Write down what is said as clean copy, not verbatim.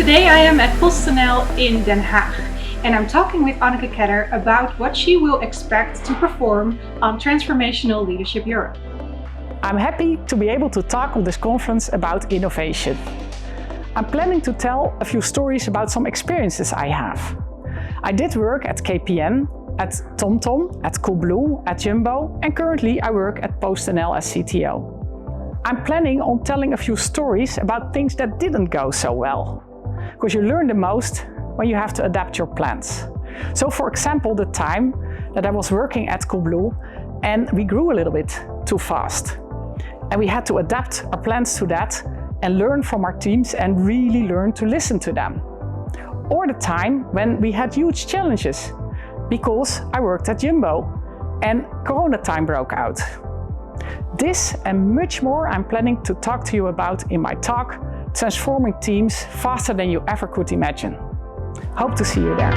Today I am at PostNL in Den Haag and I'm talking with Anneke Keller about what she will expect to perform on Transformational Leadership Europe. I'm happy to be able to talk on this conference about innovation. I'm planning to tell a few stories about some experiences I have. I did work at KPN, at TomTom, at Coolblue, at Jumbo, and currently I work at PostNL as CTO. I'm planning on telling a few stories about things that didn't go so well, because you learn the most when you have to adapt your plans. So for example, the time that I was working at Coolblue and we grew a little bit too fast. And we had to adapt our plans to that and learn from our teams and really learn to listen to them. Or the time when we had huge challenges because I worked at Jumbo and Corona time broke out. This and much more I'm planning to talk to you about in my talk, Transforming Teams Faster Than You Ever Could Imagine. Hope to see you there.